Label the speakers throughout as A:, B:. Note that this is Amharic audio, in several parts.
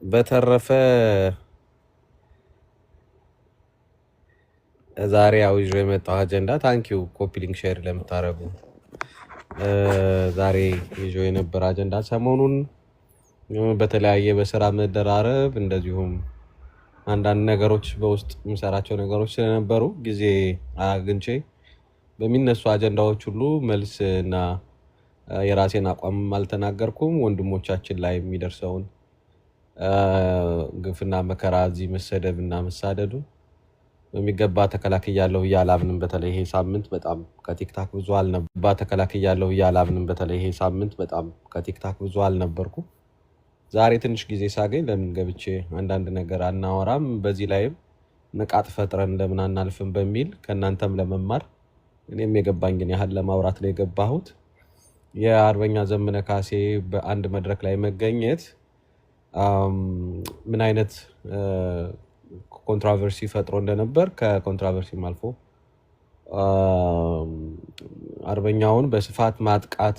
A: በተረፈ ዛሬ ያው ይዞ የመጣው አጀንዳ ታንኪዩ ኮፒ ሊንክ ሼር ለምታረጉ ዛሬ ይዞ የነበረ አጀንዳ ሰሞኑን በተለያየ በስራ መደራረብ እንደዚሁም አንዳንድ ነገሮች በውስጥ የምሰራቸው ነገሮች ስለነበሩ ጊዜ አግኝቼ በሚነሱ አጀንዳዎች ሁሉ መልስ እና የራሴን አቋም አልተናገርኩም። ወንድሞቻችን ላይ የሚደርሰውን ግፍና መከራ እዚህ መሰደብና መሳደዱ በሚገባ ተከላክያለሁ ያላምንም በተለይ ይሄ ሳምንት በጣም ከቲክታክ ብዙ አልነበርኩ። ዛሬ ትንሽ ጊዜ ሳገኝ ለምን ገብቼ አንዳንድ ነገር አናወራም፣ በዚህ ላይም ንቃት ፈጥረን እንደምን አናልፍም በሚል ከእናንተም ለመማር እኔም የገባኝን ያህል ለማውራት ላይ የገባሁት የአርበኛ ዘመነ ካሴ በአንድ መድረክ ላይ መገኘት ምን አይነት ኮንትሮቨርሲ ፈጥሮ እንደነበር ከኮንትሮቨርሲም አልፎ አርበኛውን በስፋት ማጥቃት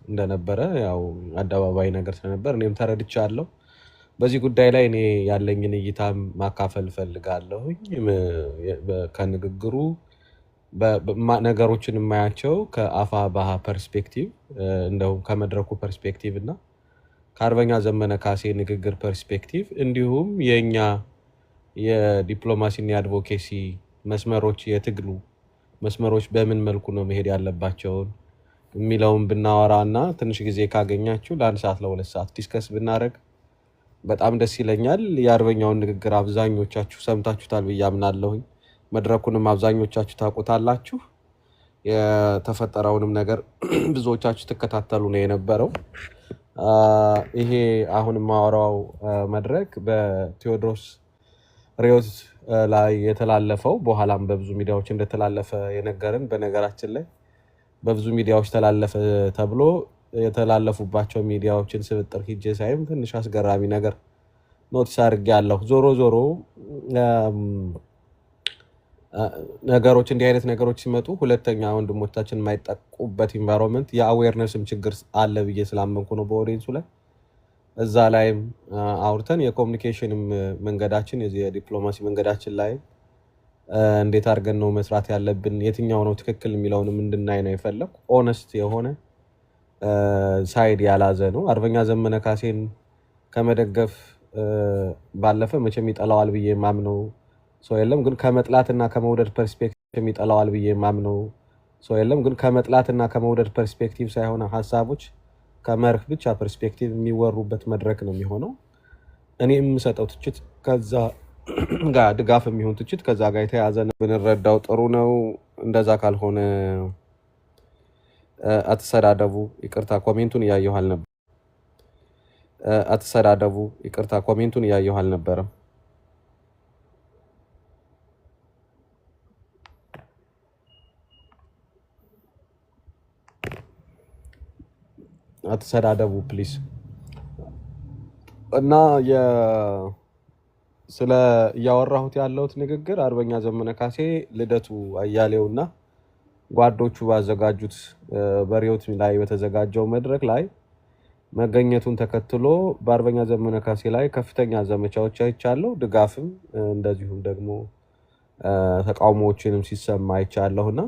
A: እንደነበረ ያው አደባባይ ነገር ስለነበር እኔም ተረድቻለሁ። በዚህ ጉዳይ ላይ እኔ ያለኝን እይታ ማካፈል ፈልጋለሁ። ከንግግሩ ነገሮችን የማያቸው ከአፋብኃ ፐርስፔክቲቭ እንደውም ከመድረኩ ፐርስፔክቲቭ እና ከአርበኛ ዘመነ ካሴ ንግግር ፐርስፔክቲቭ እንዲሁም የኛ የዲፕሎማሲና የአድቮኬሲ መስመሮች የትግሉ መስመሮች በምን መልኩ ነው መሄድ ያለባቸውን የሚለውን ብናወራና ትንሽ ጊዜ ካገኛችሁ ለአንድ ሰዓት ለሁለት ሰዓት ዲስከስ ብናደርግ በጣም ደስ ይለኛል። የአርበኛውን ንግግር አብዛኞቻችሁ ሰምታችሁታል ብዬ አምናለሁኝ። መድረኩንም አብዛኞቻችሁ ታውቁታላችሁ። የተፈጠረውንም ነገር ብዙዎቻችሁ ትከታተሉ ነው የነበረው። ይሄ አሁን የማወራው መድረክ በቴዎድሮስ ሪዮት ላይ የተላለፈው በኋላም በብዙ ሚዲያዎች እንደተላለፈ የነገርን፣ በነገራችን ላይ በብዙ ሚዲያዎች ተላለፈ ተብሎ የተላለፉባቸው ሚዲያዎችን ስብጥር ሂጄ ሳይም ትንሽ አስገራሚ ነገር ኖቲስ አድርጌያለሁ። ዞሮ ዞሮ ነገሮች እንዲህ አይነት ነገሮች ሲመጡ ሁለተኛ ወንድሞቻችን የማይጠቁበት ኢንቫይሮንመንት የአዌርነስም ችግር አለ ብዬ ስላመንኩ ነው በኦዲየንሱ ላይ እዛ ላይም አውርተን የኮሚኒኬሽንም መንገዳችን የዲፕሎማሲ መንገዳችን ላይ እንዴት አድርገን ነው መስራት ያለብን የትኛው ነው ትክክል የሚለውንም እንድናይ ነው የፈለኩ። ኦነስት የሆነ ሳይድ ያላዘ ነው። አርበኛ ዘመነ ካሴን ከመደገፍ ባለፈ መቼም ይጠላዋል ብዬ ማምነው ሰው የለም። ግን ከመጥላትና ከመውደድ ፐርስፔክቲቭ ይጠላዋል ብዬ ማምነው ሰው የለም። ግን ከመጥላትና ከመውደድ ፐርስፔክቲቭ ሳይሆን ሀሳቦች ከመርህ ብቻ ፐርስፔክቲቭ የሚወሩበት መድረክ ነው የሚሆነው። እኔ የምሰጠው ትችት ከዛ ጋር ድጋፍ የሚሆን ትችት ከዛ ጋር የተያዘ ነው ብንረዳው ጥሩ ነው። እንደዛ ካልሆነ አትሰዳደቡ። ይቅርታ ኮሜንቱን እያየሁ አልነበረም። አትሰዳደቡ። ይቅርታ ኮሜንቱን እያየሁ አልነበረም። አትሰዳደቡ ፕሊዝ። እና ስለ እያወራሁት ያለሁት ንግግር አርበኛ ዘመነ ካሴ ልደቱ አያሌውና ጓዶቹ ባዘጋጁት በሪዮት ላይ በተዘጋጀው መድረክ ላይ መገኘቱን ተከትሎ በአርበኛ ዘመነ ካሴ ላይ ከፍተኛ ዘመቻዎች አይቻለሁ። ድጋፍም እንደዚሁም ደግሞ ተቃውሞዎችንም ሲሰማ አይቻለሁና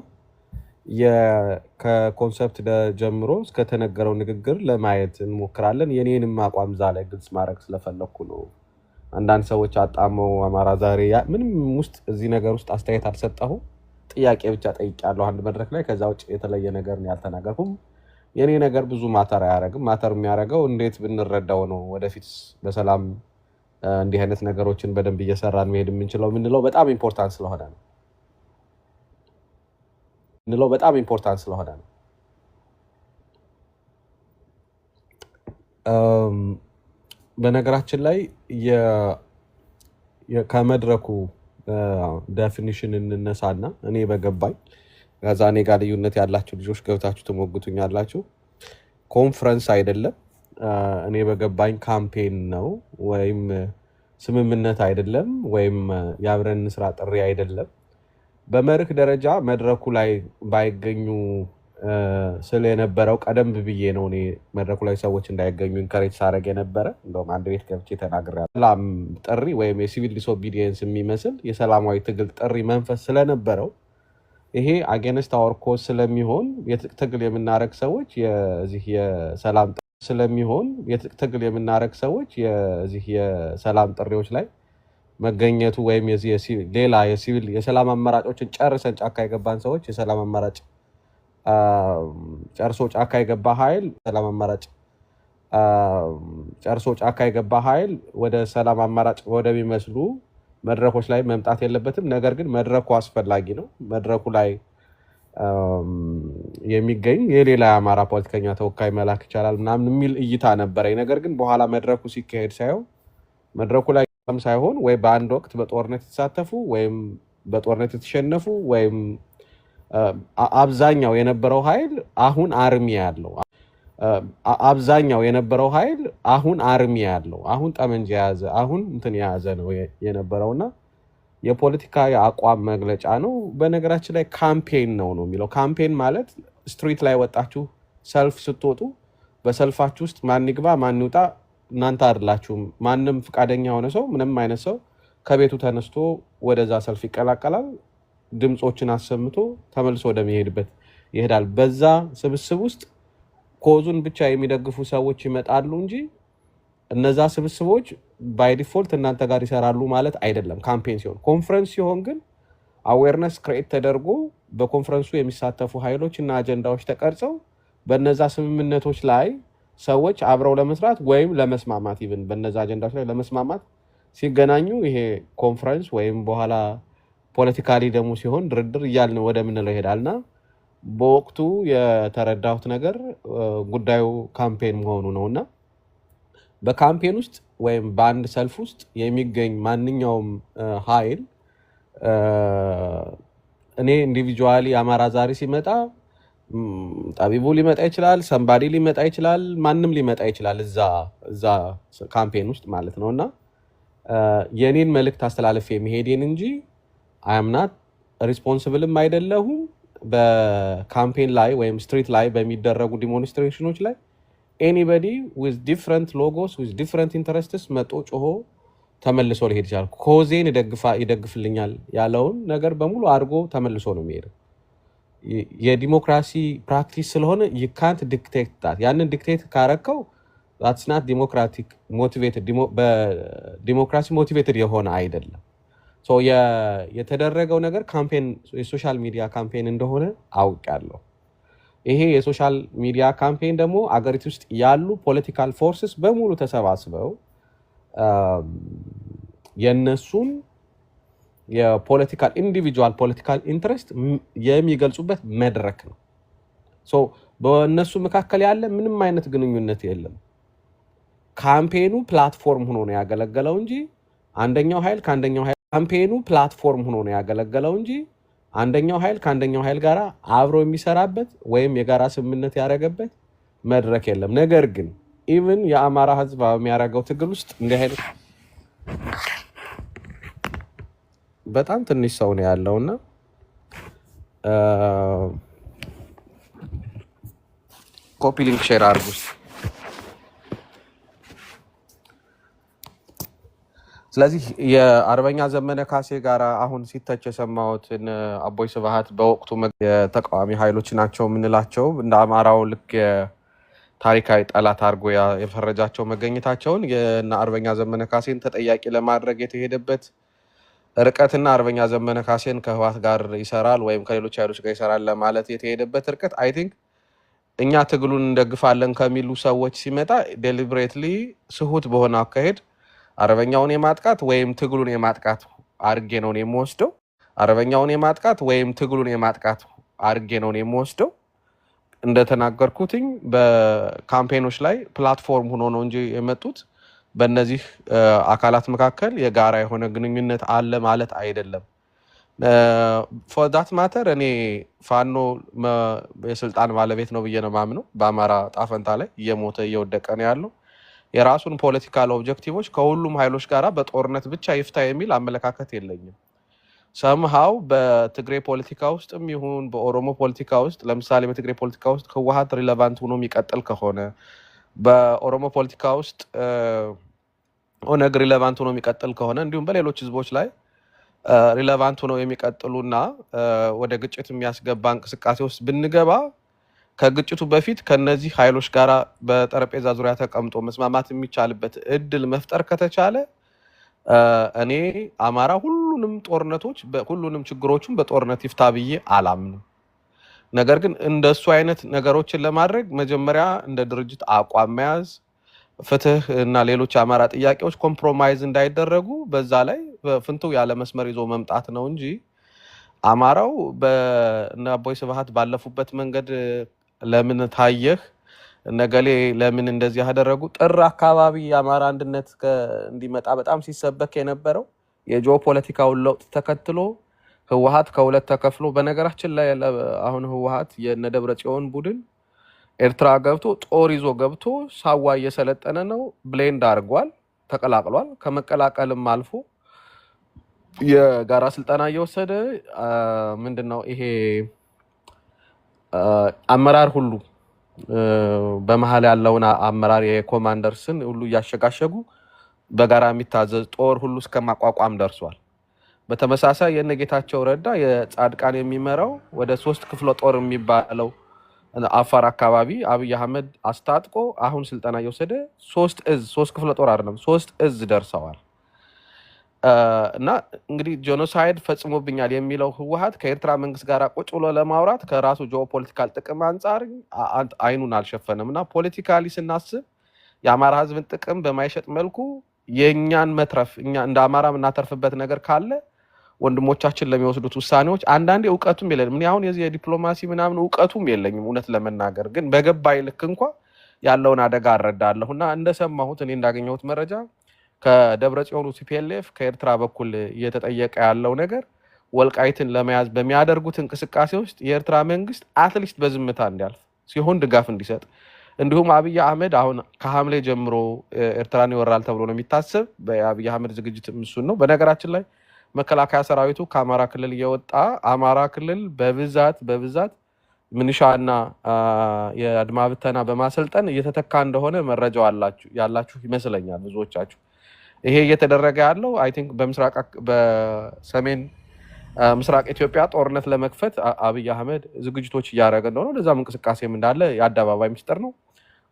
A: ከኮንሰፕት ጀምሮ እስከተነገረው ንግግር ለማየት እንሞክራለን። የኔንም አቋም እዛ ላይ ግልጽ ማድረግ ስለፈለኩ ነው። አንዳንድ ሰዎች አጣመው አማራ ዛሬ ምንም ውስጥ እዚህ ነገር ውስጥ አስተያየት አልሰጠሁም። ጥያቄ ብቻ ጠይቄያለሁ አንድ መድረክ ላይ። ከዛ ውጭ የተለየ ነገር ነው ያልተናገርኩም። የኔ ነገር ብዙ ማተር አያደርግም። ማተር የሚያደርገው እንዴት ብንረዳው ነው ወደፊት በሰላም እንዲህ አይነት ነገሮችን በደንብ እየሰራን መሄድ የምንችለው ምንለው በጣም ኢምፖርታንት ስለሆነ ነው። በነገራችን ላይ ከመድረኩ ዴፊኒሽን እንነሳና እኔ በገባኝ ከዛ እኔ ጋር ልዩነት ያላችሁ ልጆች ገብታችሁ ትሞግቱኛላችሁ። ኮንፈረንስ አይደለም፣ እኔ በገባኝ ካምፔን ነው፣ ወይም ስምምነት አይደለም፣ ወይም የአብረን ስራ ጥሪ አይደለም። በመርህ ደረጃ መድረኩ ላይ ባይገኙ ስለ የነበረው ቀደም ብዬ ነው እኔ መድረኩ ላይ ሰዎች እንዳይገኙ ኢንከሬጅ ሳደርግ የነበረ። እንደውም አንድ ቤት ገብቼ ተናግሬያለሁ። ሰላም ጥሪ ወይም የሲቪል ዲስኦቢዲየንስ የሚመስል የሰላማዊ ትግል ጥሪ መንፈስ ስለነበረው ይሄ አጌንስት አወር ኮዝ ስለሚሆን የትጥቅ ትግል የምናደርግ ሰዎች የዚህ የሰላም ስለሚሆን የትጥቅ ትግል የምናደርግ ሰዎች የዚህ የሰላም ጥሪዎች ላይ መገኘቱ ወይም ሌላ የሲቪል የሰላም አማራጮችን ጨርሰን ጫካ የገባን ሰዎች የሰላም አማራጭ ጨርሶ ጫካ የገባ ኃይል ሰላም አማራጭ ጨርሶ ጫካ የገባ ኃይል ወደ ሰላም አማራጭ ወደሚመስሉ መድረኮች ላይ መምጣት የለበትም። ነገር ግን መድረኩ አስፈላጊ ነው። መድረኩ ላይ የሚገኝ የሌላ የአማራ ፖለቲከኛ ተወካይ መላክ ይቻላል ምናምን የሚል እይታ ነበረኝ። ነገር ግን በኋላ መድረኩ ሲካሄድ ሳይሆን መድረኩ ላይ ሳይሆን ወይ በአንድ ወቅት በጦርነት የተሳተፉ ወይም በጦርነት የተሸነፉ ወይም አብዛኛው የነበረው ኃይል አሁን አርሚ ያለው አብዛኛው የነበረው ኃይል አሁን አርሚ ያለው አሁን ጠመንጃ የያዘ አሁን እንትን የያዘ ነው የነበረውና የፖለቲካ የአቋም መግለጫ ነው። በነገራችን ላይ ካምፔን ነው የሚለው። ካምፔን ማለት ስትሪት ላይ ወጣችሁ ሰልፍ ስትወጡ በሰልፋችሁ ውስጥ ማን ይግባ ማን ይውጣ እናንተ አይደላችሁም። ማንም ፍቃደኛ ሆነ ሰው ምንም አይነት ሰው ከቤቱ ተነስቶ ወደዛ ሰልፍ ይቀላቀላል። ድምጾችን አሰምቶ ተመልሶ ወደሚሄድበት ይሄዳል። በዛ ስብስብ ውስጥ ኮዙን ብቻ የሚደግፉ ሰዎች ይመጣሉ እንጂ እነዛ ስብስቦች ባይ ዲፎልት እናንተ ጋር ይሰራሉ ማለት አይደለም። ካምፔን ሲሆን፣ ኮንፈረንስ ሲሆን ግን አዌርነስ ክሬት ተደርጎ በኮንፈረንሱ የሚሳተፉ ኃይሎች እና አጀንዳዎች ተቀርጸው በነዛ ስምምነቶች ላይ ሰዎች አብረው ለመስራት ወይም ለመስማማት ኢቭን በነዛ አጀንዳዎች ላይ ለመስማማት ሲገናኙ ይሄ ኮንፈረንስ ወይም በኋላ ፖለቲካሊ ደግሞ ሲሆን ድርድር እያልን ወደ ምንለው ይሄዳልና በወቅቱ የተረዳሁት ነገር ጉዳዩ ካምፔን መሆኑ ነውና በካምፔን ውስጥ ወይም በአንድ ሰልፍ ውስጥ የሚገኝ ማንኛውም ኃይል እኔ ኢንዲቪጁዋሊ አማራ ዛሬ ሲመጣ ጠቢቡ ሊመጣ ይችላል፣ ሰንባዲ ሊመጣ ይችላል፣ ማንም ሊመጣ ይችላል እዛ ካምፔን ውስጥ ማለት ነውና የኔን መልእክት አስተላልፌ የሚሄድን እንጂ አያምናት ሪስፖንሲብልም አይደለሁም። በካምፔን ላይ ወይም ስትሪት ላይ በሚደረጉ ዲሞንስትሬሽኖች ላይ ኤኒባዲ ዊዝ ዲፍረንት ሎጎስ ዊዝ ዲፍረንት ኢንተረስትስ መጦ ጮሆ ተመልሶ ሊሄድ ይችላል። ኮዜን ይደግፍልኛል ያለውን ነገር በሙሉ አድርጎ ተመልሶ ነው የሚሄደው። የዲሞክራሲ ፕራክቲስ ስለሆነ ይካንት ዲክቴት ያንን ዲክቴት ካረከው that's not democratic motivated በዲሞክራሲ ሞቲቬትድ የሆነ አይደለም። ሶ የተደረገው ነገር ካምፔን የሶሻል ሚዲያ ካምፔን እንደሆነ አውቃለሁ። ይሄ የሶሻል ሚዲያ ካምፔን ደግሞ አገሪቱ ውስጥ ያሉ ፖለቲካል ፎርስስ በሙሉ ተሰባስበው የነሱን የፖለቲካል ኢንዲቪጁዋል ፖለቲካል ኢንትረስት የሚገልጹበት መድረክ ነው። ሶ በእነሱ መካከል ያለ ምንም አይነት ግንኙነት የለም። ካምፔኑ ፕላትፎርም ሆኖ ነው ያገለገለው እንጂ አንደኛው ኃይል ከአንደኛው ኃይል ካምፔኑ ፕላትፎርም ሆኖ ነው ያገለገለው እንጂ አንደኛው ኃይል ከአንደኛው ኃይል ጋር አብሮ የሚሰራበት ወይም የጋራ ስምምነት ያደረገበት መድረክ የለም። ነገር ግን ኢቭን የአማራ ህዝብ በሚያደርገው ትግል ውስጥ እንዲህ አይነት በጣም ትንሽ ሰው ነው ያለውና ኮፒ ሊንክ ሼር አድርጉ። ስለዚህ የአርበኛ ዘመነ ካሴ ጋር አሁን ሲተች የሰማሁትን አቦይ ስብሃት በወቅቱ የተቃዋሚ ኃይሎች ናቸው የምንላቸው እንደ አማራው ልክ ታሪካዊ ጠላት አድርጎ የፈረጃቸው መገኘታቸውን የና አርበኛ ዘመነ ካሴን ተጠያቂ ለማድረግ የተሄደበት ርቀትና አርበኛ ዘመነ ካሴን ከህወሓት ጋር ይሰራል ወይም ከሌሎች ኃይሎች ጋር ይሰራል ለማለት የተሄደበት ርቀት አይ ቲንክ እኛ ትግሉን እንደግፋለን ከሚሉ ሰዎች ሲመጣ ዴሊብሬትሊ ስሁት በሆነ አካሄድ አርበኛውን የማጥቃት ወይም ትግሉን የማጥቃት አርጌ ነው የምወስደው። አርበኛውን የማጥቃት ወይም ትግሉን የማጥቃት አርጌ ነው የምወስደው። እንደተናገርኩትኝ በካምፔኖች ላይ ፕላትፎርም ሆኖ ነው እንጂ የመጡት በእነዚህ አካላት መካከል የጋራ የሆነ ግንኙነት አለ ማለት አይደለም። ፎር ዳት ማተር እኔ ፋኖ የስልጣን ባለቤት ነው ብዬ ነው ማምነው። በአማራ ጣፈንታ ላይ እየሞተ እየወደቀ ነው ያለው። የራሱን ፖለቲካል ኦብጀክቲቮች ከሁሉም ኃይሎች ጋራ በጦርነት ብቻ ይፍታ የሚል አመለካከት የለኝም። ሰምሃው በትግሬ ፖለቲካ ውስጥም ይሁን በኦሮሞ ፖለቲካ ውስጥ ለምሳሌ በትግሬ ፖለቲካ ውስጥ ህወሓት ሪሌቫንት ሆኖ የሚቀጥል ከሆነ በኦሮሞ ፖለቲካ ውስጥ ኦነግ ሪሌቫንት ሆኖ የሚቀጥል ከሆነ እንዲሁም በሌሎች ህዝቦች ላይ ሪሌቫንት ሆነው የሚቀጥሉና ወደ ግጭት የሚያስገባ እንቅስቃሴ ውስጥ ብንገባ ከግጭቱ በፊት ከነዚህ ኃይሎች ጋር በጠረጴዛ ዙሪያ ተቀምጦ መስማማት የሚቻልበት እድል መፍጠር ከተቻለ እኔ አማራ ሁሉንም ጦርነቶች ሁሉንም ችግሮችን በጦርነት ይፍታ ብዬ አላምንም። ነገር ግን እንደሱ አይነት ነገሮችን ለማድረግ መጀመሪያ እንደ ድርጅት አቋም መያዝ፣ ፍትህ እና ሌሎች አማራ ጥያቄዎች ኮምፕሮማይዝ እንዳይደረጉ በዛ ላይ ፍንቱ ያለ መስመር ይዞ መምጣት ነው እንጂ አማራው በእነ አቦይ ስብሃት ባለፉበት መንገድ ለምን ታየህ ነገሌ ለምን እንደዚህ ያደረጉ ጥር አካባቢ የአማራ አንድነት እንዲመጣ በጣም ሲሰበክ የነበረው የጂኦፖለቲካውን ለውጥ ተከትሎ ህወሓት ከሁለት ተከፍሎ በነገራችን ላይ አሁን ህወሓት የነ ደብረጽዮን ቡድን ኤርትራ ገብቶ ጦር ይዞ ገብቶ ሳዋ እየሰለጠነ ነው። ብሌንድ አድርጓል፣ ተቀላቅሏል። ከመቀላቀልም አልፎ የጋራ ስልጠና እየወሰደ ምንድነው ይሄ አመራር ሁሉ በመሃል ያለውን አመራር የኮማንደርስን ሁሉ እያሸጋሸጉ በጋራ የሚታዘዝ ጦር ሁሉ እስከማቋቋም ደርሷል። በተመሳሳይ የነጌታቸው ረዳ የጻድቃን የሚመራው ወደ 3 ክፍለ ጦር የሚባለው አፋር አካባቢ አብይ አህመድ አስታጥቆ አሁን ስልጠና እየወሰደ 3 ክፍለ ጦር አይደለም 3 እዝ ደርሰዋል። እና እንግዲህ ጄኖሳይድ ፈጽሞብኛል የሚለው ህወሓት ከኤርትራ መንግስት ጋር ቁጭ ብሎ ለማውራት ከራሱ ጂኦፖለቲካል ጥቅም አንጻር አይኑን አልሸፈነም እና ፖለቲካሊ ስናስብ የአማራ ህዝብን ጥቅም በማይሸጥ መልኩ የኛን መትረፍ እኛ እንደ አማራ የምናተርፍበት ነገር ካለ ወንድሞቻችን ለሚወስዱት ውሳኔዎች አንዳንዴ እውቀቱም የለንም። እኔ አሁን የዚህ የዲፕሎማሲ ምናምን እውቀቱም የለኝም እውነት ለመናገር ግን በገባይ ልክ እንኳን ያለውን አደጋ አረዳለሁና እንደሰማሁት እኔ እንዳገኘሁት መረጃ ከደብረጽዮኑ ቲፒኤልኤፍ ከኤርትራ በኩል እየተጠየቀ ያለው ነገር ወልቃይትን ለመያዝ በሚያደርጉት እንቅስቃሴ ውስጥ የኤርትራ መንግስት አትሊስት በዝምታ እንዲያልፍ ሲሆን ድጋፍ እንዲሰጥ እንዲሁም አብይ አህመድ አሁን ከሐምሌ ጀምሮ ኤርትራን ይወራል ተብሎ ነው የሚታሰብ። በአብይ አህመድ ዝግጅት እሱን ነው። በነገራችን ላይ መከላከያ ሰራዊቱ ከአማራ ክልል እየወጣ አማራ ክልል በብዛት ምንሻና የአድማ ብተና በማሰልጠን እየተተካ እንደሆነ መረጃው ያላችሁ ይመስለኛል ብዙዎቻችሁ። ይሄ እየተደረገ ያለው አይ ቲንክ በሰሜን ምስራቅ ኢትዮጵያ ጦርነት ለመክፈት አብይ አህመድ ዝግጅቶች እያደረገ እንደሆነ ለዛም እንቅስቃሴም እንዳለ የአደባባይ ምስጢር ነው።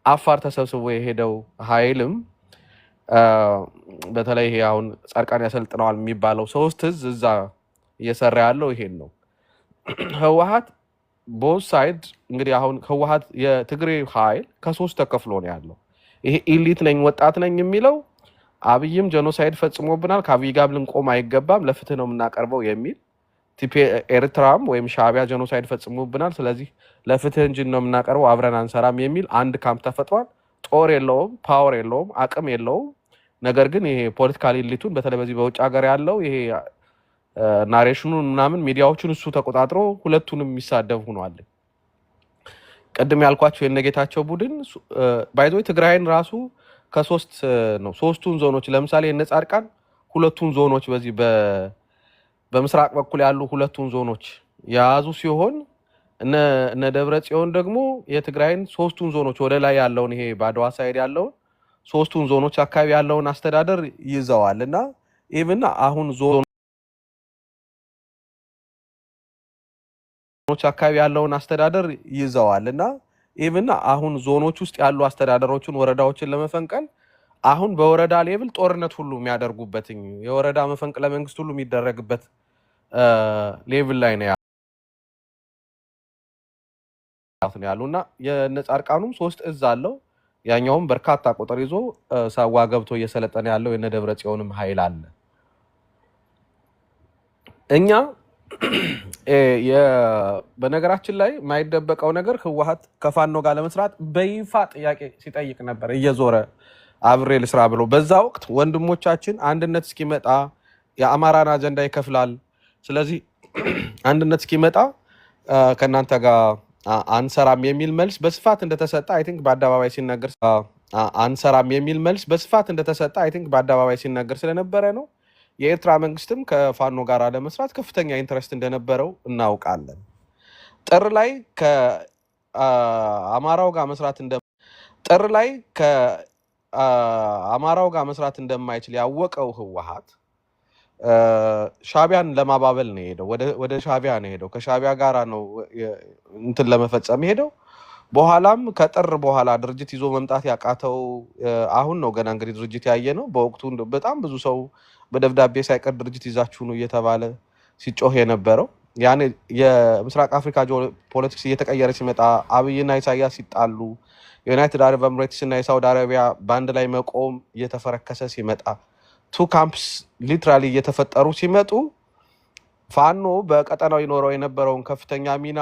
A: አፋር ተሰብስቦ የሄደው ኃይልም በተለይ ይሄ አሁን ጻድቃን ያሰልጥነዋል የሚባለው 3 እዝ እዛ እየሰራ ያለው ይሄን ነው። ህወሓት ቦዝ ሳይድ እንግዲህ አሁን ህወሓት የትግሬ ኃይል ከ3 ተከፍሎ ነው ያለው። ይሄ ኢሊት ነኝ ወጣት ነኝ የሚለው አብይም ጄኖሳይድ ፈጽሞብናል ከአብይ ጋር ልንቆም አይገባም ለፍትህ ነው የምናቀርበው የሚል ኤርትራም ወይም ሻዕቢያ ጄኖሳይድ ፈጽሞብናል ስለዚህ ለፍትህ እንጂ ነው የምናቀርበው አብረን አንሰራም የሚል አንድ ካምፕ ተፈጥሯል። ጦር የለውም፣ ፓወር የለውም፣ አቅም የለውም። ነገር ግን ይሄ ፖለቲካል ኢሊቱን በተለይ በዚህ በውጭ ሀገር ያለው ይሄ ናሬሽኑን ምናምን ሚዲያዎቹን እሱ ተቆጣጥሮ ሁለቱንም የሚሳደብ ሆኗል። ቀደም ያልኳቸው የነጌታቸው ቡድን ባይዞይ ትግራይን ራሱ ከ3 ነው 3ቱን ዞኖች ለምሳሌ የነጻድቃን 2ቱን ዞኖች በዚህ በምስራቅ በኩል ያሉ 2ቱን ዞኖች ያዙ ሲሆን እነ ደብረጽዮን ደግሞ የትግራይን 3ቱን ዞኖች ወደ ላይ ያለውን ይሄ ባድዋ ሳይድ ያለውን 3ቱን ዞኖች አካባቢ ያለውን አስተዳደር ይዘዋልና ኢቭን አሁን ዞኖች አካባቢ ያለውን አስተዳደር ይዘዋልና ኢቭን አሁን ዞኖች ውስጥ ያሉ አስተዳደሮችን ወረዳዎችን ለመፈንቀል አሁን በወረዳ ሌቭል ጦርነት ሁሉ የሚያደርጉበት የወረዳ መፈንቅለ መንግስት ሁሉ የሚደረግበት ሌቭል ላይ ነው ያሉና የነጻድቃኑም 3 እዝ አለው ያኛውም በርካታ ቁጥር ይዞ ሳዋ ገብቶ እየሰለጠነ ያለው የነ ደብረጽዮንም ኃይል አለ። እኛ በነገራችን ላይ የማይደበቀው ነገር ህወሓት ከፋኖ ጋር ለመስራት በይፋ ጥያቄ ሲጠይቅ ነበር እየዞረ አብሬ ልስራ ብሎ። በዛ ወቅት ወንድሞቻችን አንድነት እስኪመጣ የአማራን አጀንዳ ይከፍላል ስለዚህ አንድነት እስኪመጣ ከናንተ ጋር አንሰራም የሚል መልስ በስፋት እንደተሰጠ አይ ቲንክ በአደባባይ ሲነገር ስለነበረ ነው። የኤርትራ መንግስትም ከፋኖ ጋር ለመስራት ከፍተኛ ኢንተረስት እንደነበረው እናውቃለን። ጥር ላይ ከአማራው ጋር መስራት እንደማይችል ያወቀው ህወሓት ሻቢያን ለማባበል ነው ሄደው ወደ ሻቢያ ነው ሄደው ከሻቢያ ጋራ ነው እንትን ለመፈጸም ሄደው በኋላም ከጥር በኋላ ድርጅት ይዞ መምጣት ያቃተው አሁን ነው ገና እንግዲህ ድርጅት ያየ ነው። በወቅቱ በጣም ብዙ ሰው በደብዳቤ ሳይቀር ድርጅት ይዛችሁ ነው እየተባለ ሲጮህ የነበረው ያኔ የምስራቅ አፍሪካ ፖለቲክስ እየተቀየረ ሲመጣ አብይና ኢሳያስ ሲጣሉ ዩናይትድ አረብ ኤምሬትስ እና የሳውዲ አረቢያ በአንድ ላይ መቆም እየተፈረከሰ ሲመጣ ቱ ካምፕስ ሊትራሊ እየተፈጠሩ ሲመጡ ፋኖ በቀጠናው ይኖረው የነበረውን ከፍተኛ ሚና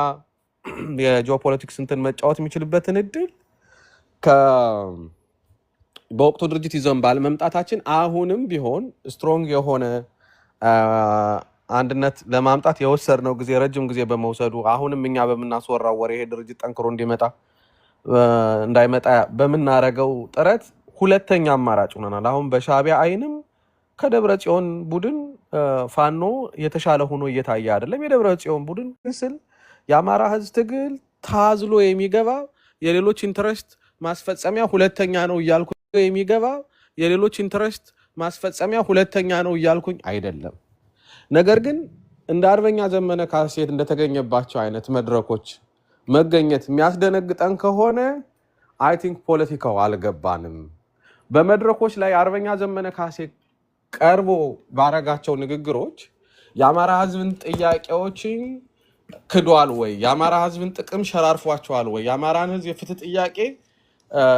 A: የጂኦፖለቲክስ እንትን መጫወት የሚችልበትን እድል በወቅቱ ድርጅት ይዘን ባለመምጣታችን አሁንም ቢሆን ስትሮንግ የሆነ አንድነት ለማምጣት የወሰድነው ጊዜ ረጅም ጊዜ በመውሰዱ አሁንም እኛ በምናስወራው ወሬ ይሄ ድርጅት ጠንክሮ እንዳይመጣ በምናረገው ጥረት ሁለተኛ አማራጭ ሆነናል። አሁን በሻቢያ አይንም ከደብረ ጽዮን ቡድን ፋኖ የተሻለ ሆኖ እየታየ አይደለም። የደብረ ጽዮን ቡድን ስል የአማራ ህዝብ ትግል ታዝሎ የሚገባ የሌሎች ኢንተረስት ማስፈጸሚያ ሁለተኛ ነው እያልኩኝ አይደለም። ነገር ግን እንደ አርበኛ ዘመነ ካሴ እንደተገኘባቸው አይነት መድረኮች መገኘት የሚያስደነግጠን ከሆነ አይ ቲንክ ፖለቲካው አልገባንም። በመድረኮች ላይ አርበኛ ዘመነ ካሴ ቀርቦ ባረጋቸው ንግግሮች የአማራ ህዝብን ጥያቄዎችን ክዷል ወይ? የአማራ ህዝብን ጥቅም ሸራርፏቸዋል ወይ? የአማራን ህዝብ የፍትህ ጥያቄ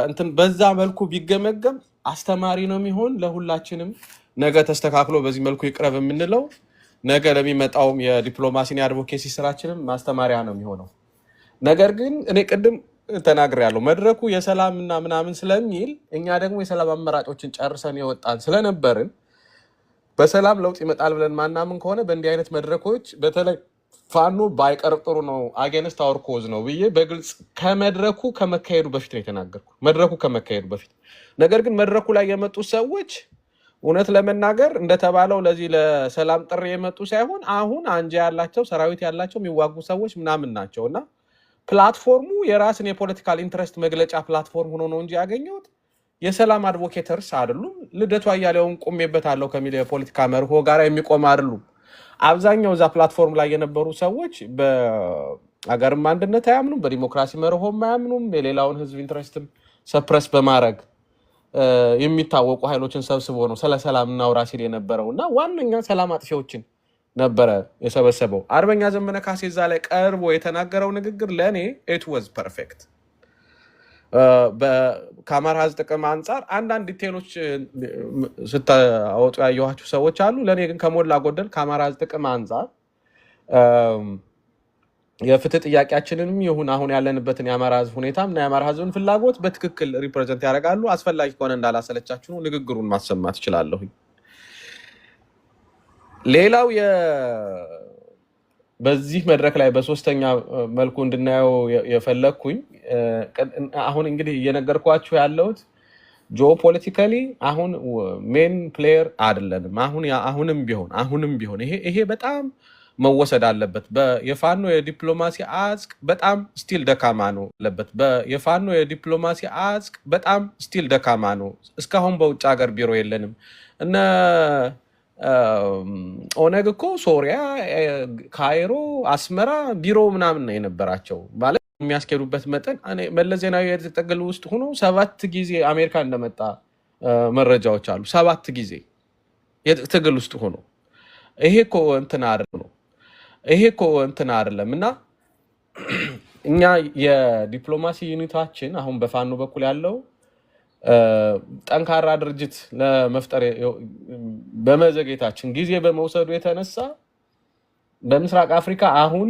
A: እንትን በዛ መልኩ ቢገመገም አስተማሪ ነው የሚሆን ለሁላችንም። ነገ ተስተካክሎ በዚህ መልኩ ይቅረብ የምንለው ነገ ለሚመጣውም የዲፕሎማሲና የአድቮኬሲ ስራችንም ማስተማሪያ ነው የሚሆነው። ነገር ግን እኔ ቅድም ተናግሬያለሁ፣ መድረኩ የሰላም እና ምናምን ስለሚል እኛ ደግሞ የሰላም አማራጮችን ጨርሰን የወጣን ስለነበርን በሰላም ለውጥ ይመጣል ብለን ማናምን ከሆነ በእንዲህ አይነት መድረኮች በተለይ ፋኖ ባይቀርብ ጥሩ ነው፣ አጌንስት አወር ኮዝ ነው ብዬ በግልጽ ከመድረኩ ከመካሄዱ በፊት ነው የተናገርኩ። ነገር ግን መድረኩ ላይ የመጡ ሰዎች እውነት ለመናገር እንደተባለው ለዚህ ለሰላም ጥሪ የመጡ ሳይሆን አሁን አንጃ ያላቸው ሰራዊት ያላቸው የሚዋጉ ሰዎች ምናምን ናቸው እና ፕላትፎርሙ የራስን የፖለቲካል ኢንትረስት መግለጫ ፕላትፎርም ሆኖ ነው እንጂ ያገኘሁት የሰላም አድቮኬተርስ አይደሉም። ልደቱ አያሌውን ቆሜበታለሁ ከሚል የፖለቲካ መርሆ ጋር የሚቆም አይደሉም። አብዛኛው እዛ ፕላትፎርም ላይ የነበሩ ሰዎች በአገርም አንድነት አያምኑም፣ በዲሞክራሲ መርሆም አያምኑም። የሌላውን ህዝብ ኢንትረስትም ሰፕረስ በማድረግ የሚታወቁ ኃይሎችን ሰብስቦ ነው ስለ ሰላም እናውራ ሲል የነበረው እና ዋነኛ ሰላም አጥፊዎችን ነበረ የሰበሰበው። አርበኛ ዘመነ ካሴ እዛ ላይ ቀርቦ የተናገረው ንግግር ለእኔ ኢት ዋዝ ፐርፌክት። ከአማራ ህዝብ ጥቅም አንጻር አንዳንድ ዲቴሎች ስታወጡ ያየኋችሁ ሰዎች አሉ። ለእኔ ግን ከሞላ ጎደል ከአማራ ህዝብ ጥቅም አንጻር የፍትህ ጥያቄያችንንም ይሁን አሁን ያለንበትን የአማራ ህዝብ ሁኔታም እና የአማራ ህዝብን ፍላጎት በትክክል ሪፕሬዘንት ያደርጋሉ። አስፈላጊ ከሆነ እንዳላሰለቻችሁ ነው ንግግሩን ማሰማት እችላለሁኝ። ሌላው በዚህ መድረክ ላይ በሶስተኛ መልኩ እንድናየው የፈለግኩኝ አሁን እንግዲህ እየነገርኳችሁ ያለሁት ጂኦፖለቲካሊ አሁን ሜን ፕሌየር አይደለንም። አሁንም ቢሆን ይሄ በጣም መወሰድ አለበት። የፋኖ የዲፕሎማሲ አጽቅ በጣም ስቲል ደካማ ነው። እስካሁን በውጭ ሀገር ቢሮ የለንም። እነ ኦነግ እኮ ሶሪያ፣ ካይሮ፣ አስመራ ቢሮ ምናምን ነው የነበራቸው። ማለት የሚያስኬዱበት መጠን መለስ ዜናዊ የትግል ውስጥ ሆኖ 7 ጊዜ አሜሪካ እንደመጣ መረጃዎች አሉ። 7 ጊዜ የትግል ውስጥ ሆኖ ይሄ እኮ እንትን አይደለም እና እኛ የዲፕሎማሲ ዩኒታችን አሁን በፋኖ በኩል ያለው ጠንካራ ድርጅት ለመፍጠር በመዘግየታችን ጊዜ በመውሰዱ የተነሳ በምስራቅ አፍሪካ አሁን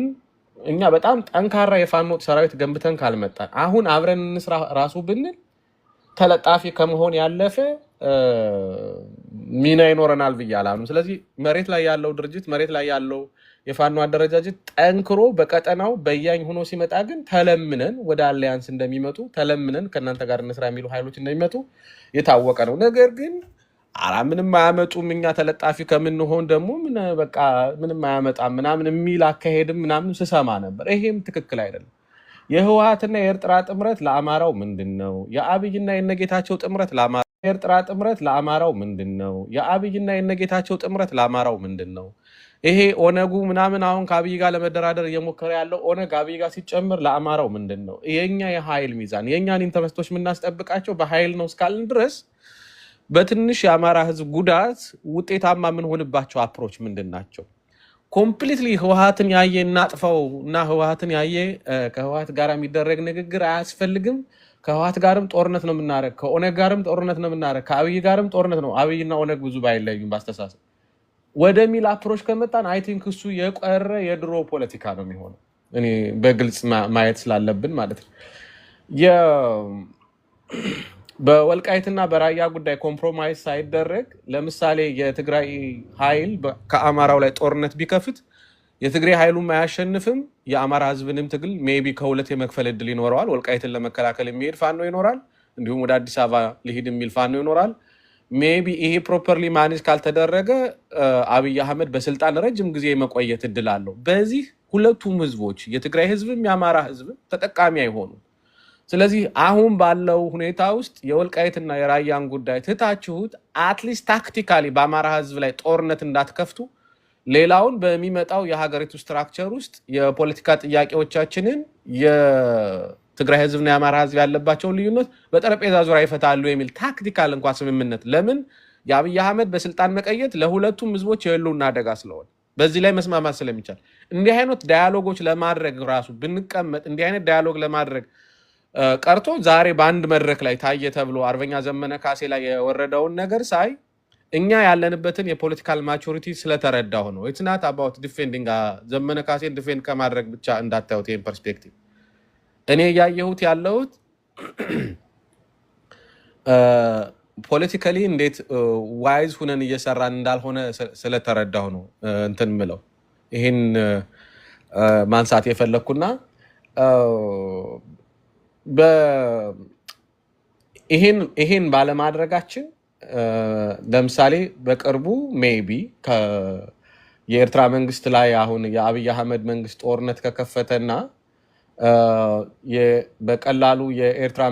A: እኛ በጣም ጠንካራ የፋኖ ሰራዊት ገንብተን ካልመጣን አሁን አብረን እንስራ ራሱ ብንል ተለጣፊ ከመሆን ያለፈ ሚና ይኖረናል ብዬ አላምንም። ስለዚህ መሬት ላይ ያለው ድርጅት መሬት ላይ ያለው የፋኖ አደረጃጀት ጠንክሮ በቀጠናው በያኝ ሆኖ ሲመጣ ግን ተለምነን ወደ አሊያንስ እንደሚመጡ ተለምነን ከእናንተ ጋር እንስራ የሚሉ ኃይሎች እንደሚመጡ የታወቀ ነው። ነገር ግን አራ ምንም አያመጡም እኛ ተለጣፊ ከምንሆን ደግሞ ምን በቃ ምንም አያመጣም ምናምን የሚል አካሄድም ምናምን ስሰማ ነበር። ይሄም ትክክል አይደለም። የህወሓትና የኤርትራ ጥምረት ለአማራው ምንድነው? የአብይና የነጌታቸው ጥምረት ለአማራው የኤርትራ ጥምረት ለአማራው ምንድነው? የአብይና የነጌታቸው ጥምረት ለአማራው ምንድነው? ይሄ ኦነጉ ምናምን አሁን ከአብይ ጋር ለመደራደር እየሞከረ ያለው ኦነግ አብይ ጋር ሲጨምር ለአማራው ምንድነው? የኛ የኃይል ሚዛን የኛን ኢንተረስቶች የምናስጠብቃቸው በኃይል ነው እስካልን ድረስ በትንሽ የአማራ ህዝብ ጉዳት ውጤታማ የምንሆንባቸው አፕሮች ምንድን ናቸው? ኮምፕሊትሊ ህወሓትን ያየ እናጥፋው እና ህወሓትን ያየ ከህወሓት ጋር የሚደረግ ንግግር አያስፈልግም። ከህወሓት ጋርም ጦርነት ነው የምናረግ፣ ከኦነግ ጋርም ጦርነት ነው የምናረግ፣ ከአብይ ጋርም ጦርነት ነው። አብይና ኦነግ ብዙ ባይለዩም ባስተሳሰብ ወደሚል አፕሮች ከመጣን አይ ቲንክ እሱ የቀረ የድሮ ፖለቲካ ነው የሚሆነው። እኔ በግልጽ ማየት ስላለብን ማለት ነው። በወልቃይትና በራያ ጉዳይ ኮምፕሮማይዝ ሳይደረግ ለምሳሌ የትግራይ ኃይል ከአማራው ላይ ጦርነት ቢከፍት የትግራይ ኃይሉም አያሸንፍም። የአማራ ህዝብንም ትግል ሜቢ ከሁለት የመክፈል እድል ይኖረዋል። ወልቃይትን ለመከላከል የሚሄድ ፋኖ ይኖራል፣ እንዲሁም ወደ አዲስ አበባ ሊሄድ የሚል ፋኖ ይኖራል። ሜቢ ይሄ ፕሮፐርሊ ማኔጅ ካልተደረገ አብይ አህመድ በስልጣን ረጅም ጊዜ የመቆየት እድል አለው። በዚህ ሁለቱም ህዝቦች የትግራይ ህዝብም የአማራ ህዝብም ተጠቃሚ አይሆኑም። ስለዚህ አሁን ባለው ሁኔታ ውስጥ የወልቃይትና የራያን ጉዳይ ትታችሁት አትሊስት ታክቲካሊ በአማራ ህዝብ ላይ ጦርነት እንዳትከፍቱ፣ ሌላውን በሚመጣው የሀገሪቱ ስትራክቸር ውስጥ የፖለቲካ ጥያቄዎቻችንን የትግራይ ህዝብና የአማራ ህዝብ ያለባቸውን ልዩነት በጠረጴዛ ዙሪያ ይፈታሉ የሚል ታክቲካል እንኳ ስምምነት። ለምን የአብይ አህመድ በስልጣን መቀየት ለሁለቱም ህዝቦች የህልውና አደጋ ስለሆነ በዚህ ላይ መስማማት ስለሚቻል እንዲህ አይነት ዳያሎጎች ለማድረግ ራሱ ብንቀመጥ እንዲህ አይነት ዳያሎግ ለማድረግ ቀርቶ ዛሬ በአንድ መድረክ ላይ ታየ ተብሎ አርበኛ ዘመነ ካሴ ላይ የወረደውን ነገር ሳይ እኛ ያለንበትን የፖለቲካል ማቹሪቲ ስለተረዳሁ ነው። ኢትስ ናት አባውት ዲፌንዲንግ ዘመነ ካሴን ዲፌንድ ከማድረግ ብቻ እንዳታዩት ይሄን ፐርስፔክቲቭ። እኔ ያየሁት ያለሁት ፖለቲካሊ እንዴት ዋይዝ ሁነን እየሰራን እንዳልሆነ ስለተረዳሁ ነው እንትን ምለው ይሄን ማንሳት የፈለኩና ይሄን ባለማድረጋችን ለምሳሌ በቅርቡ ሜቢ የኤርትራ መንግስት ላይ አሁን የአብይ አህመድ መንግስት ጦርነት ከከፈተና በቀላሉ የኤርትራ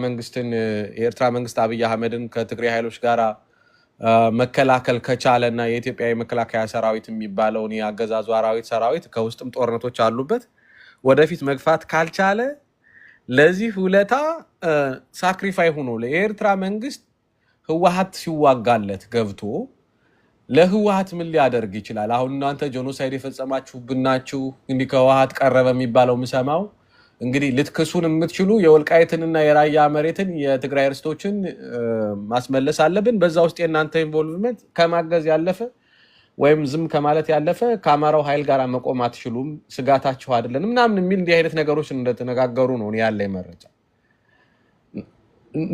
A: መንግስት አብይ አህመድን ከትግራይ ኃይሎች ጋር መከላከል ከቻለ እና የኢትዮጵያ የመከላከያ ሰራዊት የሚባለውን የአገዛዙ አራዊት ሰራዊት ከውስጥም ጦርነቶች አሉበት ወደፊት መግፋት ካልቻለ ለዚህ ውለታ ሳክሪፋይ ሆኖ ለኤርትራ መንግስት ህወሓት ሲዋጋለት ገብቶ ለህወሓት ምን ሊያደርግ ይችላል? አሁን እናንተ ጄኖሳይድ የፈጸማችሁብናችሁ እንዲህ ከህወሓት ቀረበ የሚባለው ምሰማው እንግዲህ ልትክሱን የምትችሉ የወልቃይትንና የራያ መሬትን የትግራይ ርስቶችን ማስመለስ አለብን። በዛ ውስጥ የእናንተ ኢንቮልቭመንት ከማገዝ ያለፈ ወይም ዝም ከማለት ያለፈ ከአማራው ኃይል ጋር መቆም አትችሉም፣ ስጋታችሁ አይደለን ምናምን የሚል እንዲህ አይነት ነገሮች እንደተነጋገሩ ነው ያለ መረጃ።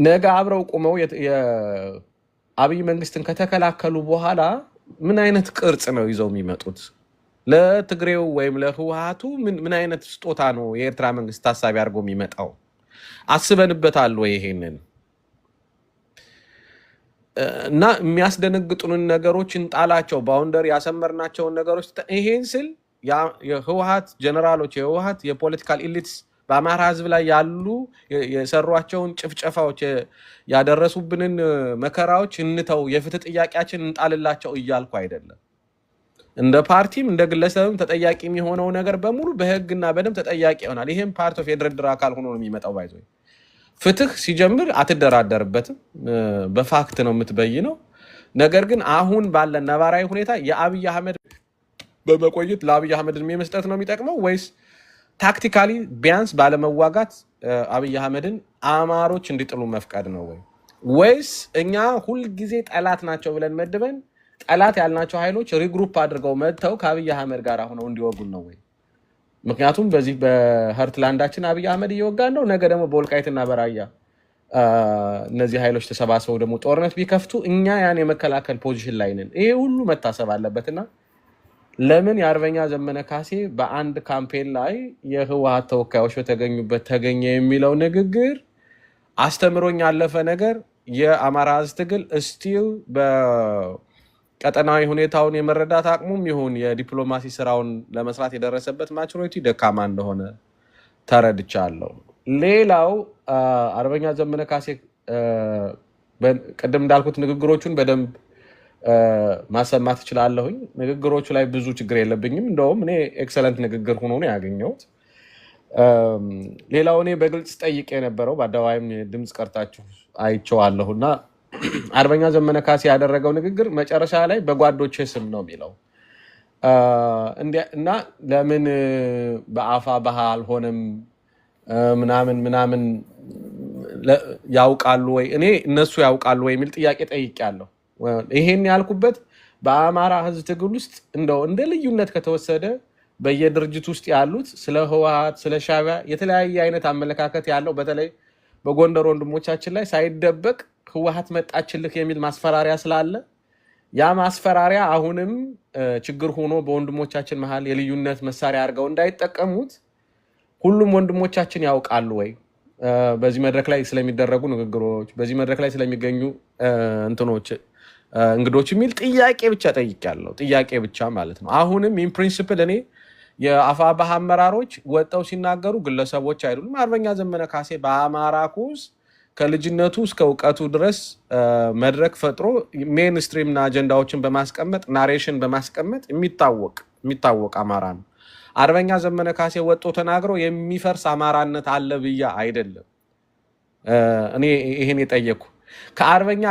A: ነገ አብረው ቁመው የአብይ መንግስትን ከተከላከሉ በኋላ ምን አይነት ቅርጽ ነው ይዘው የሚመጡት? ለትግሬው ወይም ለህወሓቱ ምን አይነት ስጦታ ነው የኤርትራ መንግስት ታሳቢ አድርጎ የሚመጣው? አስበንበታል ወይ ይሄንን? እና የሚያስደነግጡንን ነገሮች እንጣላቸው፣ ባውንደሪ ያሰመርናቸውን ነገሮች። ይሄን ስል የህወሓት ጀነራሎች የህወሓት የፖለቲካል ኢሊትስ በአማራ ህዝብ ላይ ያሉ የሰሯቸውን ጭፍጨፋዎች ያደረሱብንን መከራዎች እንተው፣ የፍትህ ጥያቄያችን እንጣልላቸው እያልኩ አይደለም። እንደ ፓርቲም እንደ ግለሰብም ተጠያቂ የሚሆነው ነገር በሙሉ በህግና በደንብ ተጠያቂ ይሆናል። ይሄም ፓርት ኦፍ የድርድር አካል ሆኖ ነው የሚመጣው። ባይዞ ፍትህ ሲጀምር አትደራደርበትም፣ በፋክት ነው የምትበይነው። ነገር ግን አሁን ባለ ነባራዊ ሁኔታ የአብይ አህመድ በመቆየት ለአብይ አህመድ መስጠት ነው የሚጠቅመው ወይስ ታክቲካሊ ቢያንስ ባለመዋጋት አብይ አህመድን አማሮች እንዲጥሉ መፍቀድ ነው ወይስ እኛ ሁልጊዜ ጠላት ናቸው ብለን መድበን ጠላት ያልናቸው ኃይሎች ሪግሩፕ አድርገው መጥተው ከአብይ አህመድ ጋር ሆነው እንዲወጉን ነው ወይ? ምክንያቱም በዚህ በህርትላንዳችን አብይ አህመድ እየወጋን ነው። ነገ ደግሞ በወልቃይትና በራያ እነዚህ ኃይሎች ተሰባስበው ደግሞ ጦርነት ቢከፍቱ እኛ ያን የመከላከል ፖዚሽን ላይ ነን። ይሄ ሁሉ መታሰብ አለበትና ለምን የአርበኛ ዘመነ ካሴ በአንድ ካምፔን ላይ የህወሓት ተወካዮች በተገኙበት ተገኘ የሚለው ንግግር አስተምሮኝ ያለፈ ነገር የአማራ ህዝብ ትግል ስቲል በቀጠናዊ ሁኔታውን የመረዳት አቅሙም ይሁን የዲፕሎማሲ ስራውን ለመስራት የደረሰበት ማቹሪቲ ደካማ እንደሆነ ተረድቻለሁ። ሌላው አርበኛ ዘመነ ካሴ ቅድም እንዳልኩት ንግግሮቹን በደንብ ማሰማት እችላለሁኝ። ንግግሮቹ ላይ ብዙ ችግር የለብኝም። እንደውም እኔ ኤክሰለንት ንግግር ሆኖ ነው ያገኘሁት። ሌላው እኔ በግልጽ ጠይቄ የነበረው በአደባባይም ድምፅ ቀርታችሁ አይቼዋለሁ እና አርበኛ ዘመነ ካሴ ያደረገው ንግግር መጨረሻ ላይ በጓዶቼ ስም ነው የሚለው እና ለምን በአፋ ባህ አልሆነም ምናምን ምናምን ያውቃሉ ወይ እኔ እነሱ ያውቃሉ ወይ የሚል ጥያቄ ጠይቄያለሁ። ይሄን ያልኩበት በአማራ ህዝብ ትግል ውስጥ እንደው እንደ ልዩነት ከተወሰደ በየድርጅት ውስጥ ያሉት ስለ ህወሓት ስለ ሻዕቢያ የተለያየ አይነት አመለካከት ያለው በተለይ በጎንደር ወንድሞቻችን ላይ ሳይደበቅ ህወሓት መጣችልህ የሚል ማስፈራሪያ ስላለ ያ ማስፈራሪያ አሁንም ችግር ሆኖ በወንድሞቻችን መሃል የልዩነት መሳሪያ አድርገው እንዳይጠቀሙት ሁሉም ወንድሞቻችን ያውቃሉ ወይ? በዚህ መድረክ ላይ ስለሚደረጉ ንግግሮች በዚህ መድረክ ላይ ስለሚገኙ እንትኖች እንግዶች የሚል ጥያቄ ብቻ ጠይቄያለሁ። ጥያቄ ብቻ ማለት ነው። አሁንም ኢን ፕሪንሲፕል እኔ የአፋብኃ አመራሮች ወጣው ሲናገሩ ግለሰቦች አይደሉም። አርበኛ ዘመነ ካሴ በአማራ ኩስ ከልጅነቱ እስከ እውቀቱ ድረስ መድረክ ፈጥሮ ሜንስትሪም አጀንዳዎችን በማስቀመጥ ናሬሽን በማስቀመጥ የሚታወቅ አማራ ነው። አርበኛ ዘመነ ካሴ ወጥቶ ተናግሮ የሚፈርስ አማራነት አለ ብዬ አይደለም እኔ ይሄን የጠየኩ። ከአርበኛ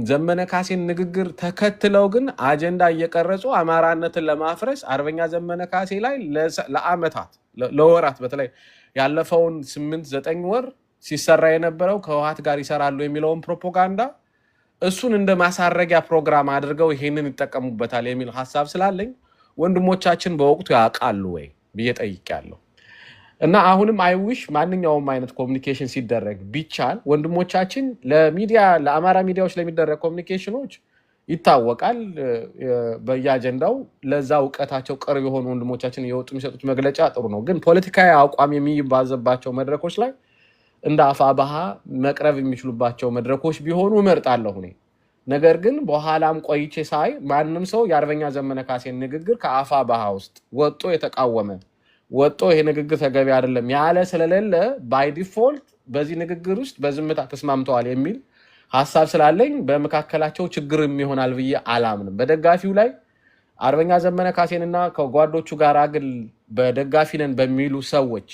A: ዘመነ ካሴን ንግግር ተከትለው ግን አጀንዳ እየቀረጹ አማራነትን ለማፍረስ አርበኛ ዘመነ ካሴ ላይ ለአመታት ለወራት በተለይ ያለፈውን 8-9 ወር ሲሰራ የነበረው ከህወሓት ጋር ይሰራሉ የሚለውን ፕሮፓጋንዳ እሱን እንደ ማሳረጊያ ፕሮግራም አድርገው ይሄንን ይጠቀሙበታል የሚል ሐሳብ ስላለኝ ወንድሞቻችን በወቅቱ ያውቃሉ ወይ ብዬ ጠይቄያለሁ። እና አሁንም አይዊሽ ማንኛውም አይነት ኮሙኒኬሽን ሲደረግ ቢቻል ወንድሞቻችን ለሚዲያ ለአማራ ሚዲያዎች ለሚደረግ ኮሙኒኬሽኖች ይታወቃል በየአጀንዳው ለዛ እውቀታቸው ቅርብ የሆኑ ወንድሞቻችን የወጡ የሚሰጡት መግለጫ ጥሩ ነው። ግን ፖለቲካዊ አቋም የሚባዘባቸው መድረኮች ላይ እንደ አፋብኃ መቅረብ የሚችሉባቸው መድረኮች ቢሆኑ እመርጣለሁ እኔ። ነገር ግን በኋላም ቆይቼ ሳይ ማንም ሰው የአርበኛ ዘመነ ካሴን ንግግር ከአፋብኃ ውስጥ ወጦ የተቃወመ ወጦ ይሄ ንግግር ተገቢ አይደለም ያለ ስለሌለ ባይ ዲፎልት በዚህ ንግግር ውስጥ በዝምታ ተስማምተዋል የሚል ሐሳብ ስላለኝ በመካከላቸው ችግርም ይሆናል ብዬ አላምንም። በደጋፊው ላይ አርበኛ ዘመነ ካሴንና ከጓዶቹ ጋር ግን በደጋፊ ነን በሚሉ ሰዎች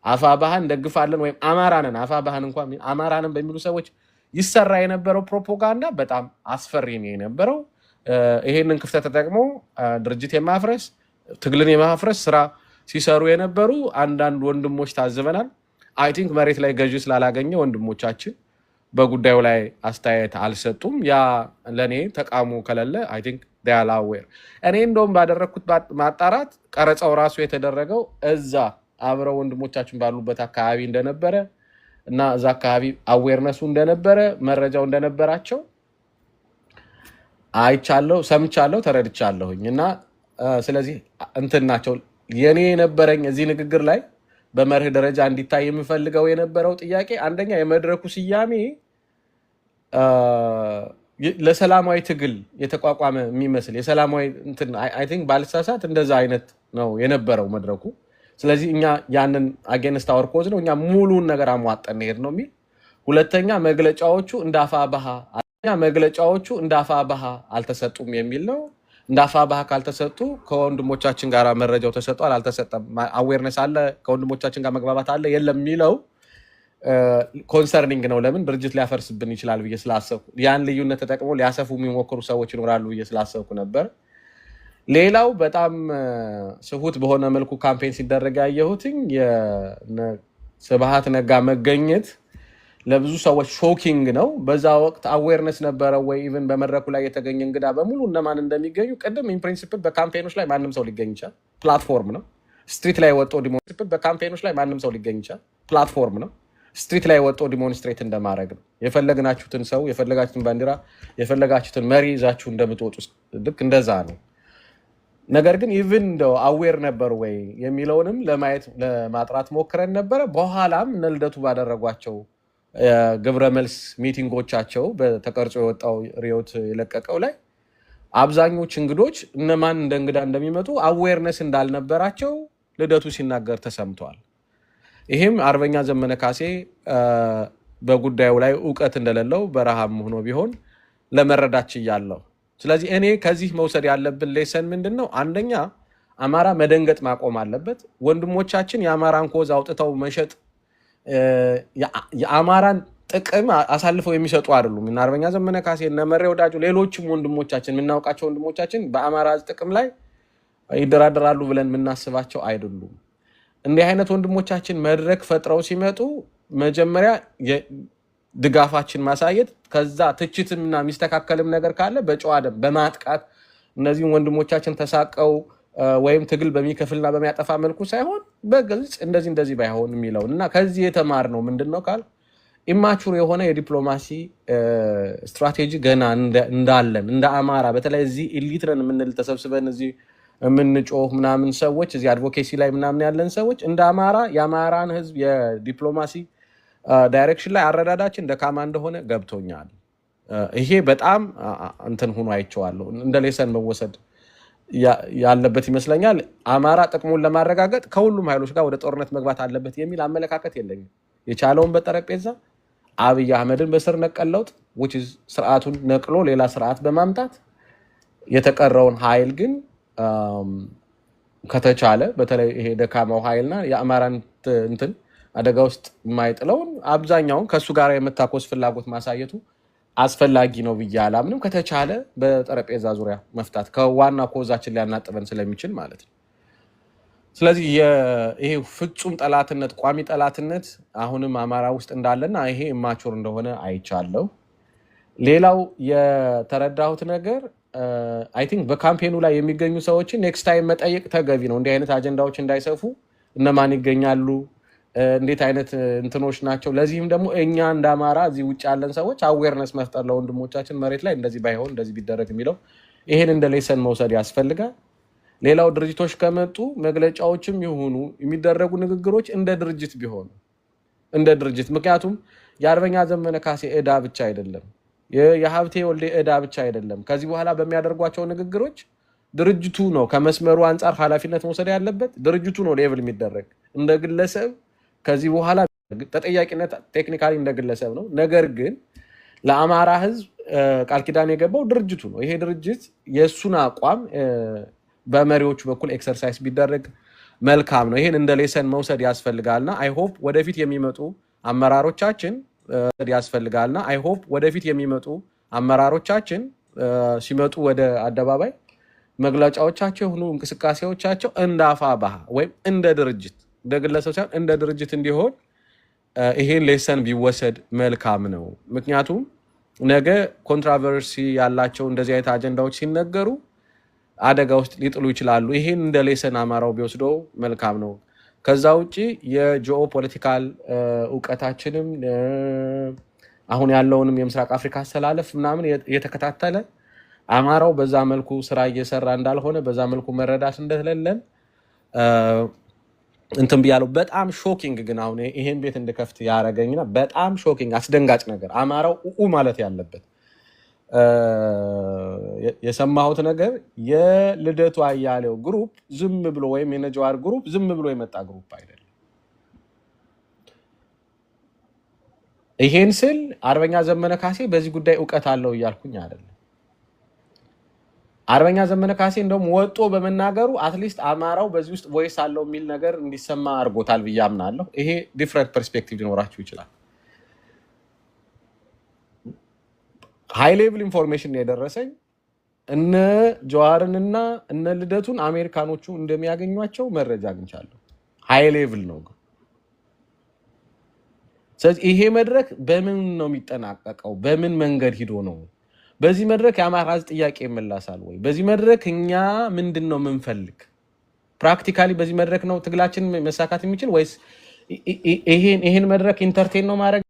A: አፋብኃን ደግፋለን ወይም አማራንን አፋብኃን እንኳን አማራንን በሚሉ ሰዎች ይሰራ የነበረው ፕሮፓጋንዳ በጣም አስፈሪ ነው የነበረው። ይሄንን ክፍተት ተጠቅሞ ድርጅት የማፍረስ ትግልን የማፍረስ ስራ ሲሰሩ የነበሩ አንዳንድ ወንድሞች ታዝበናል። አይ ቲንክ መሬት ላይ ገዢ ስላላገኘ ወንድሞቻችን በጉዳዩ ላይ አስተያየት አልሰጡም። ያ ለኔ ተቃውሞ ከሌለ አይ ቲንክ ዳያል አዌር። እኔ እንደውም ባደረኩት ማጣራት ቀረጻው ራሱ የተደረገው እዛ አብረው ወንድሞቻችን ባሉበት አካባቢ እንደነበረ እና እዛ አካባቢ አዌርነሱ እንደነበረ መረጃው እንደነበራቸው አይቻለሁ፣ ሰምቻለሁ፣ ተረድቻለሁኝ። እና ስለዚህ እንትን ናቸው የኔ የነበረኝ እዚህ ንግግር ላይ በመርህ ደረጃ እንዲታይ የምፈልገው የነበረው ጥያቄ አንደኛ የመድረኩ ስያሜ ለሰላማዊ ትግል የተቋቋመ የሚመስል የሰላማዊ እንትን አይ ቲንክ ባልሳሳት እንደዛ አይነት ነው የነበረው መድረኩ። ስለዚህ እኛ ያንን አጌንስት አወር ኮዝ ነው እኛ ሙሉን ነገር አሟጠን ሄድ ነው የሚል። ሁለተኛ መግለጫዎቹ እንደ አፋብኃ አልተሰጡም የሚል ነው። እንደ አፋብኃ ካልተሰጡ ከወንድሞቻችን ጋር መረጃው ተሰጧል አልተሰጠም፣ አዌርነስ አለ፣ ከወንድሞቻችን ጋር መግባባት አለ የለም የሚለው ኮንሰርኒንግ ነው። ለምን ድርጅት ሊያፈርስብን ይችላል ብዬ ስላሰብኩ ያን ልዩነት ተጠቅሞ ሊያሰፉ የሚሞክሩ ሰዎች ይኖራሉ ብዬ ስላሰብኩ ነበር። ሌላው በጣም ስሁት በሆነ መልኩ ካምፔን ሲደረግ ያየሁትኝ የስብሃት ነጋ መገኘት ለብዙ ሰዎች ሾኪንግ ነው። በዛ ወቅት አዌርነስ ነበረ ወይ? ኢቭን በመድረኩ ላይ የተገኘ እንግዳ በሙሉ እነማን እንደሚገኙ ቅድም ኢን ፕሪንሲፕል በካምፔኖች ላይ ማንም ሰው ሊገኝ ይችላል። ፕላትፎርም ነው። ስትሪት ላይ ወጥቶ በካምፔኖች ላይ ማንም ሰው ሊገኝ ይችላል። ፕላትፎርም ነው። ስትሪት ላይ ወጥቶ ዲሞንስትሬት እንደማድረግ ነው። የፈለግናችሁትን ሰው የፈለጋችሁትን ባንዲራ የፈለጋችሁትን መሪ ይዛችሁ እንደምትወጡ ልክ እንደዛ ነው። ነገር ግን ኢቭን እንደው አዌር ነበር ወይ የሚለውንም ለማየት ለማጥራት ሞክረን ነበረ። በኋላም እነ ልደቱ ባደረጓቸው ግብረ መልስ ሚቲንጎቻቸው በተቀርጾ የወጣው ሪዮት የለቀቀው ላይ አብዛኞቹ እንግዶች እነማን እንደ እንግዳ እንደሚመጡ አዌርነስ እንዳልነበራቸው ልደቱ ሲናገር ተሰምቷል። ይሄም አርበኛ ዘመነ ካሴ በጉዳዩ ላይ ዕውቀት እንደሌለው በረሃም ሆኖ ቢሆን ለመረዳት ይያለው። ስለዚህ እኔ ከዚህ መውሰድ ያለብን ሌሰን ምንድነው? አንደኛ አማራ መደንገጥ ማቆም አለበት። ወንድሞቻችን የአማራን ኮዝ አውጥተው መሸጥ የአማራን ጥቅም አሳልፈው የሚሰጡ አይደሉም። እና አርበኛ ዘመነ ካሴ እና መሬ ወዳጆ ሌሎችም ወንድሞቻችን የምናውቃቸው ወንድሞቻችን በአማራ ጥቅም ላይ ይደራደራሉ ብለን የምናስባቸው አይደሉም። እንዲህ አይነት ወንድሞቻችን መድረክ ፈጥረው ሲመጡ መጀመሪያ ድጋፋችን ማሳየት፣ ከዛ ትችትምና የሚስተካከልም ነገር ካለ በጨዋ ደም በማጥቃት እነዚህን ወንድሞቻችን ተሳቀው ወይም ትግል በሚከፍልና በሚያጠፋ መልኩ ሳይሆን በግልጽ እንደዚህ ባይሆን የሚለው እና ከዚህ የተማርነው ምንድነው ካል ኢማቹር የሆነ የዲፕሎማሲ ስትራቴጂ ገና እንዳለን እንደ አማራ በተለይ እዚህ ኤሊት ነን የምንል ተሰብስበን እዚህ የምንጮህ ምናምን ሰዎች እዚህ አድቮኬሲ ላይ ምናምን ያለን ሰዎች እንደ አማራ የአማራን ህዝብ የዲፕሎማሲ ዳይሬክሽን ላይ አረዳዳችን ደካማ እንደሆነ ገብቶኛል። ይሄ በጣም እንትን ሆኖ አይቼዋለሁ። እንደ ሌሰን መወሰድ ያለበት ይመስለኛል። አማራ ጥቅሙን ለማረጋገጥ ከሁሉም ኃይሎች ጋር ወደ ጦርነት መግባት አለበት የሚል አመለካከት የለኝም። የቻለውን በጠረጴዛ አብይ አህመድን በስር ነቀል ለውጥ ስርዓቱን ነቅሎ ሌላ ስርዓት በማምጣት የተቀረውን ኃይል ግን ከተቻለ በተለይ ይሄ ደካማው ኃይልና የአማራን እንትን አደጋ ውስጥ የማይጥለውን አብዛኛውን ከሱ ጋር የመታኮስ ፍላጎት ማሳየቱ አስፈላጊ ነው ብዬ አላምንም። ከተቻለ በጠረጴዛ ዙሪያ መፍታት ከዋና ኮዛችን ሊያናጥበን ስለሚችል ማለት ነው። ስለዚህ ይሄ ፍጹም ጠላትነት ቋሚ ጠላትነት አሁንም አማራ ውስጥ እንዳለና ይሄ ኢማቹር እንደሆነ አይቻለሁ። ሌላው የተረዳሁት ነገር አይ ቲንክ በካምፔኑ ላይ የሚገኙ ሰዎችን ኔክስት ታይም መጠየቅ ተገቢ ነው። እንዲህ አይነት አጀንዳዎች እንዳይሰፉ እነማን ይገኛሉ፣ እንዴት አይነት እንትኖች ናቸው። ለዚህም ደግሞ እኛ እንደ አማራ እዚህ ውጭ ያለን ሰዎች አዌርነስ መፍጠር ለወንድሞቻችን መሬት ላይ እንደዚህ ባይሆን እንደዚህ ቢደረግ የሚለው ይሄን እንደ ሌሰን መውሰድ ያስፈልጋል። ሌላው ድርጅቶች ከመጡ መግለጫዎችም ይሁኑ የሚደረጉ ንግግሮች እንደ ድርጅት ቢሆኑ እንደ ድርጅት፣ ምክንያቱም የአርበኛ ዘመነ ካሴ ዕዳ ብቻ አይደለም፣ የሀብቴ ወልዴ ዕዳ ብቻ አይደለም። ከዚህ በኋላ በሚያደርጓቸው ንግግሮች ድርጅቱ ነው ከመስመሩ አንጻር ኃላፊነት መውሰድ ያለበት፣ ድርጅቱ ነው ሌቭል የሚደረግ። እንደ ግለሰብ ከዚህ በኋላ ተጠያቂነት ቴክኒካሊ እንደ ግለሰብ ነው። ነገር ግን ለአማራ ህዝብ ቃል ኪዳን የገባው ድርጅቱ ነው። ይሄ ድርጅት የእሱን አቋም በመሪዎቹ በኩል ኤክሰርሳይዝ ቢደረግ መልካም ነው። ይሄን እንደ ሌሰን መውሰድ ያስፈልጋልና አይ ሆፕ ወደፊት የሚመጡ አመራሮቻችን ሲመጡ ወደ አደባባይ መግለጫዎቻቸው የሆኑ እንቅስቃሴዎቻቸው እንደ አፋብኃ ወይም እንደ ድርጅት እንደ ግለሰብ ሳይሆን እንደ ድርጅት እንዲሆን ይሄን ሌሰን ቢወሰድ መልካም ነው። ምክንያቱም ነገ ኮንትራቨርሲ ያላቸው እንደዚህ አይነት አጀንዳዎች ሲነገሩ አደጋ ውስጥ ሊጥሉ ይችላሉ። ይሄን እንደ ሌሰን አማራው ቢወስደው መልካም ነው። ከዛ ውጪ የጂኦ ፖለቲካል ዕውቀታችንም አሁን ያለውንም የምስራቅ አፍሪካ አሰላለፍ ምናምን የተከታተለ አማራው በዛ መልኩ ስራ እየሰራ እንዳልሆነ በዛ መልኩ መረዳት እንደሌለን እንትን ብያለሁ። በጣም ሾኪንግ ግን አሁን ይሄን ቤት እንድከፍት ያደረገኝና በጣም ሾኪንግ አስደንጋጭ ነገር አማራው ማለት ያለበት የሰማሁት ነገር የልደቱ አያሌው ግሩፕ ዝም ብሎ ወይም የነጀዋር ግሩፕ ዝም ብሎ የመጣ ግሩፕ አይደለም። ይሄን ስል አርበኛ ዘመነ ካሴ በዚህ ጉዳይ ዕውቀት አለው እያልኩኝ አይደለም። አርበኛ ዘመነ ካሴ እንደውም ወጦ በመናገሩ አትሊስት አማራው በዚህ ውስጥ ቮይስ አለው የሚል ነገር እንዲሰማ አድርጎታል ብዬ አምናለሁ። ይሄ ዲፍረንት ፐርስፔክቲቭ ሊኖራችሁ ይችላል። ሃይ ሌቭል ኢንፎርሜሽን የደረሰኝ እነ ጀዋርንና እነ ልደቱን አሜሪካኖቹ እንደሚያገኟቸው መረጃ አግኝቻለሁ። ሃይ ሌቭል ነው። ስለዚህ ይሄ መድረክ በምን ነው የሚጠናቀቀው? በምን መንገድ ሂዶ ነው? በዚህ መድረክ የአማራ ሕዝብ ጥያቄ ይመለሳል ወይ? በዚህ መድረክ እኛ ምንድን ነው የምንፈልግ? ፕራክቲካሊ በዚህ መድረክ ነው ትግላችን መሳካት የሚችል ወይስ ይሄን መድረክ ኢንተርቴን ነው ማድረግ